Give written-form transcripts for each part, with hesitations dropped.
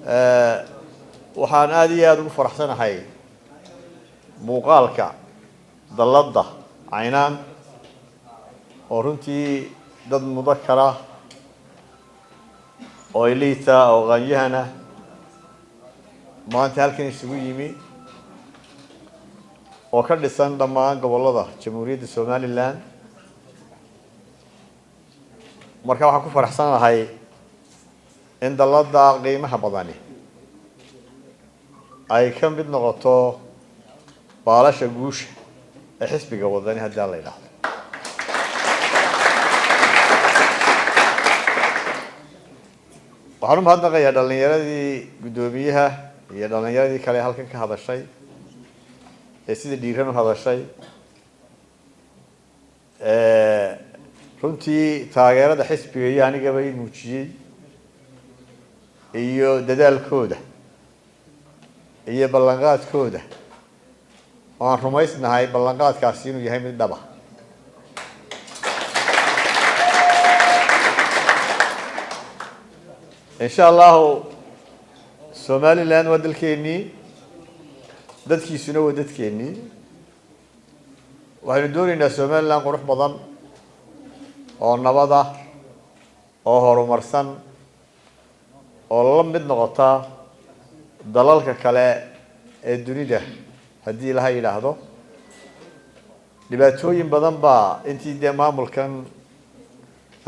waxaan aad iyo aad ugu faraxsanahay muuqaalka dalladda caynaan oo runtii dad mudakara oo liita oo qaanyahana maanta halkan isugu yimi oo ka dhisan dhammaan gobollada Jamhuuriyadda Somaliland marka waxaan ku faraxsanahay in dalladda qiimaha badani ay ka mid noqoto baalasha guusha ee xisbiga wadani haddii la yiraahdo waxaan u mahadnaqayaa dhalinyaradii guddoomiyaha iyo dhalinyaradii kale halkan ka hadashay ee sida dhiiran u hadashay runtii taageerada xisbiga iyo anigaba ay muujiyay iyo dadaalkooda iyo ballanqaadkooda waan rumaysnahay ballanqaadkaasi inuu yahay mid dhab ah insha allahu Somaliland waa dalkeennii dadkiisuna waa dadkeennii waxaynu doonaynaa Somaliland qurux badan oo nabad ah oo horumarsan oo la mid noqota dalalka kale ee dunida haddii la yiraahdo dhibaatooyin badan baa intii de maamulkan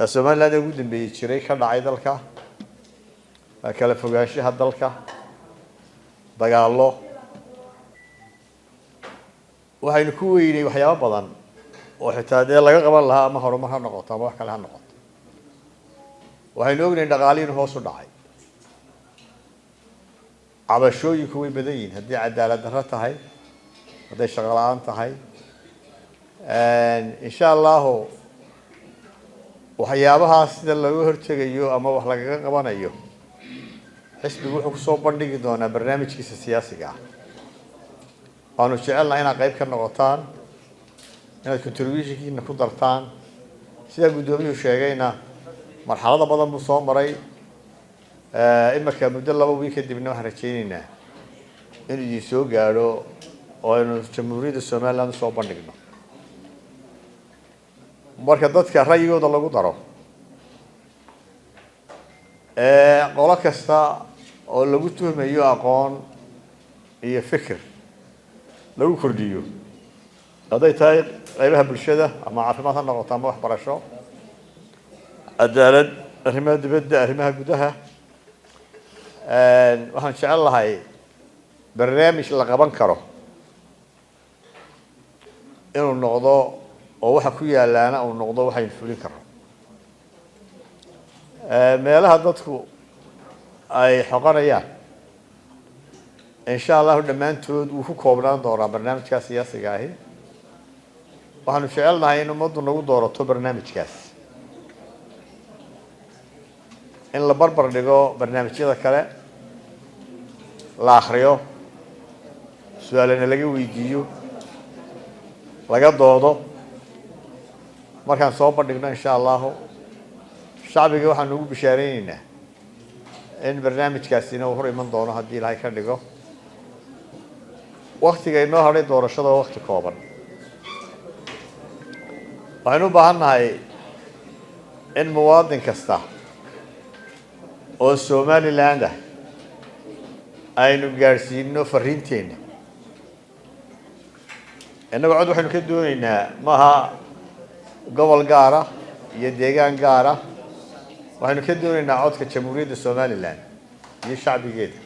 Somaliland ugu dambeeyay jiray ka dhacay dalka kala fogaanshaha dalka dagaallo waxaynu ku weynay waxyaabo badan oo xitaa dee laga qaban lahaa ama horumar ha noqoto ama wax kale ha noqoto waxaynu ognahay dhaqaalihiin hoos u dhacay cabashooyinku way badan yihiin haddii cadaalad darro tahay hadday shaqo la'aan tahay insha allahu waxyaabahaas sida laga hortegayo ama wax lagaga qabanayo xisbigu wuxuu kusoo bandhigi doonaa barnaamijkiisa siyaasiga ah waanu jecelnahay inaad qayb ka noqotaan inaad contributionkiina ku dartaan sida guddoomiyuhu sheegayna marxalado badan buu soo maray imika muddo 2 wiil kadibna waxaan rajaynaynaa inuu idin soo gaadho oo aynu Jamhuuriyadda Somaliland soo bandhigno marka dadka ra'yigooda lagu daro qolo kasta oo lagu tuhmayo aqoon iyo fikir lagu kordhiyo hadday tahay qaybaha bulshada ama caafimaad ha noqoto ama waxbarasho cadaalad arrimaha dibadda arrimaha gudaha waxaan jecel lahay barnaamij la qaban karo inuu noqdo oo waxa ku yaalaana uu noqdo waxaynu fulin karno meelaha dadku ay xoqanayaan insha allahu dhammaantood wuu ku koobnaan doonaa barnaamijkaas siyaasiga ahi waxaanu jecelnahay in ummaddu nagu doorato barnaamijkaas in la barbar dhigo barnaamijyada kale la akhriyo su'aalana laga weydiiyo laga doodo markaan soo bandhigno insha allahu shacbiga waxaan ugu bishaaraynaynaa in barnaamijkaasina uu hor iman doono haddii Ilaahay ka dhigo waqtiga inoo hadhay doorashada waqti kooban waxaynu u baahannahay in muwaadin kasta oo Somaliland ah aynu gaarsiino fariinteena innagu cod waxaynu ka doonaynaa maaha gobol gaar ah iyo deegaan gaar ah waxaynu ka doonaynaa codka Jamhuuriyadda Somaliland iyo shacbigeeda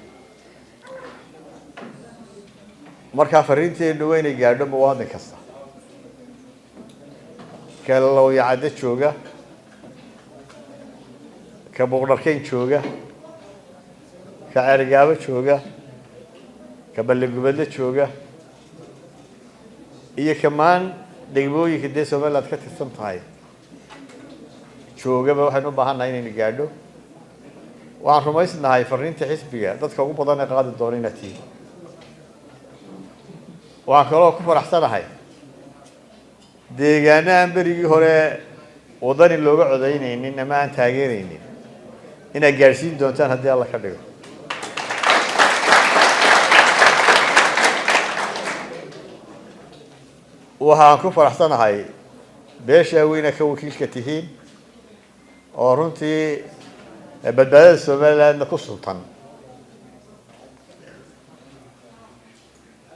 marka fariinteenu waa inay gaadho muwaadin kasta ka Looyacada jooga ka Boqorkeyn jooga ka Cergaabo jooga ka Balligubadle jooga iyo kamaan degmooyinka dee Somaliland ka tirsan tahay joogaba waxaynu u baahannahay inaynu gaadho waxaan rumaysnahay fariinta xisbiga dadka ugu badan ee qaadi doona inaad tihiin waxaan kaloo ku faraxsanahay deegaanaan berigii hore wadani looga codaynaynin ama aan taageeraynin inaad gaarsiin doontaan haddii alla ka dhigo waxaan ku faraxsanahay beesha weyna ka wakiilka tihiin oo runtii badbaadada Soomaaliland ku suntan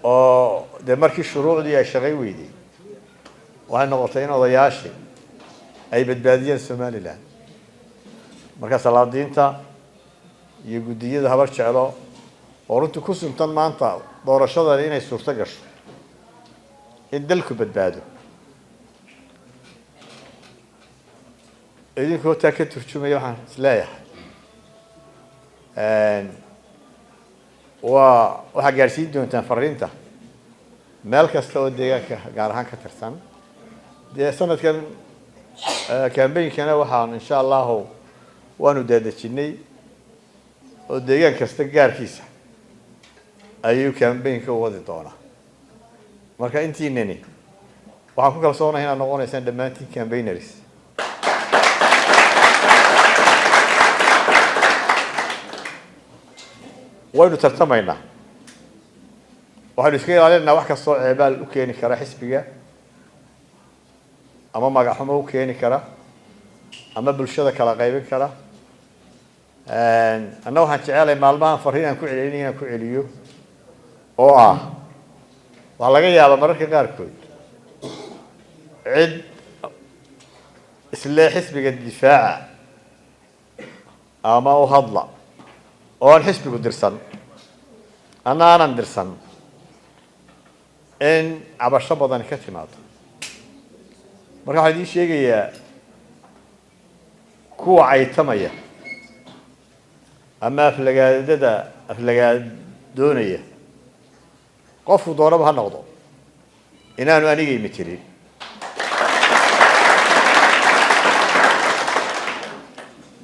oo de markii shuruucdii ay shaqay weydii waxay noqotay in odayaashii ay badbaadiyeen Soomaaliland marka salaadiinta iyo gudiyada habar jecelo oo runtii ku suntan maanta doorashada inay suurta gasho in dalku badbaado idinkoo taa ka turjumaya waxaan isleeyahay waxaa gaarsiin doontaan fariinta meel kasta oo deegaanka gaar ahaan ka tirsan dee sanadkan campaign-kana waxaan insha allahu waanu daadejinay oo deegaan kasta gaarkiisa ayuu campaign-ka u wadi doonaa marka intiinani waxaan ku kalsoonahay inaad noqonaysaan dhammaantiin campaigners waynu tartamaynaa waxaynu iska ilaalinaynaa wax kastoo ceebaal u keeni kara xisbiga ama magaxumo u keeni kara ama bulshada kala qaybin kara anna waxaan jecelahay maalmahan fariin aan ku celcelin inaan ku celiyo oo ah waxaa laga yaabaa mararka qaarkood cid isle xisbiga difaaca ama u hadla oo aan xisbigu dirsan anna aanan dirsan in cabasho badan ka timaado marka waxaan idiin sheegayaa kuwa caytamaya ama aflagaadoonaya qofku doonaba ha noqdo inaanu anigay matelin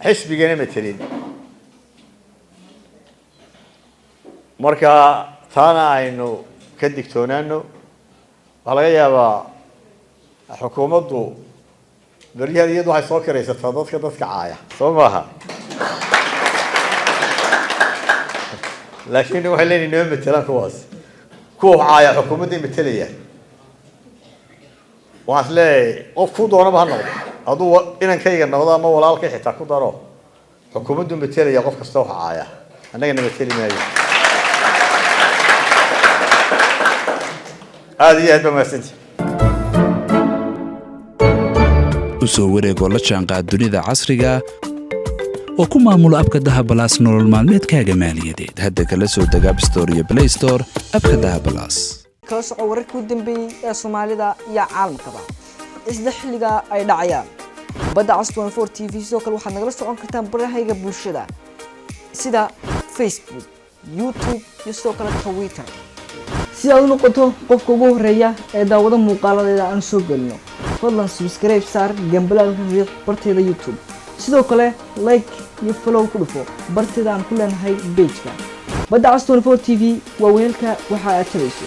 xisbigana matelin marka taana aynu ka digtoonaano waxaa laga yaabaa xukuumaddu beryahan iyadu waxay soo kiraysataa dadka caaya soo maaha laakiin waxay leeyihiin nima matelaan kuwaas kuwa caaya xukuumadday matelayaan waxaan isleeyahay qof ku doonaba ha noqdo hadduu inankayga noqdo ama walaalkay xitaa ku daro xukuumaddu matelaya qof kasta wax caaya annagana mateli maayo aad iyo aad baa mahadsantihi usoo wareegoo la jaanqaad dunida casriga oo ku maamula abka dahabalaas nolol maalmeedkaaga maaliyadeed hadda kala soo deg App Store iyo Play Store abka dahabalaas kala soco wararkii u dambeeyay ee Soomaalida iyo caalamkaba isla xilliga ay dhacayaan badda Cas 24 TV sidoo kale waxaad nagala socon kartaan barahayga bulshada sida Facebook YouTube iyo sidoo kale Twitter si aad u noqoto qofka ugu horeeya ee daawada muuqaaladeeda aan soo galno fadlan subscribe saar gambalaalka riix barteeda YouTube sidoo kale like iyo follow ku dhufo barteeda aan ku leenahay page-ka badda Cas 24 TV waa weelka waxa aad tabayso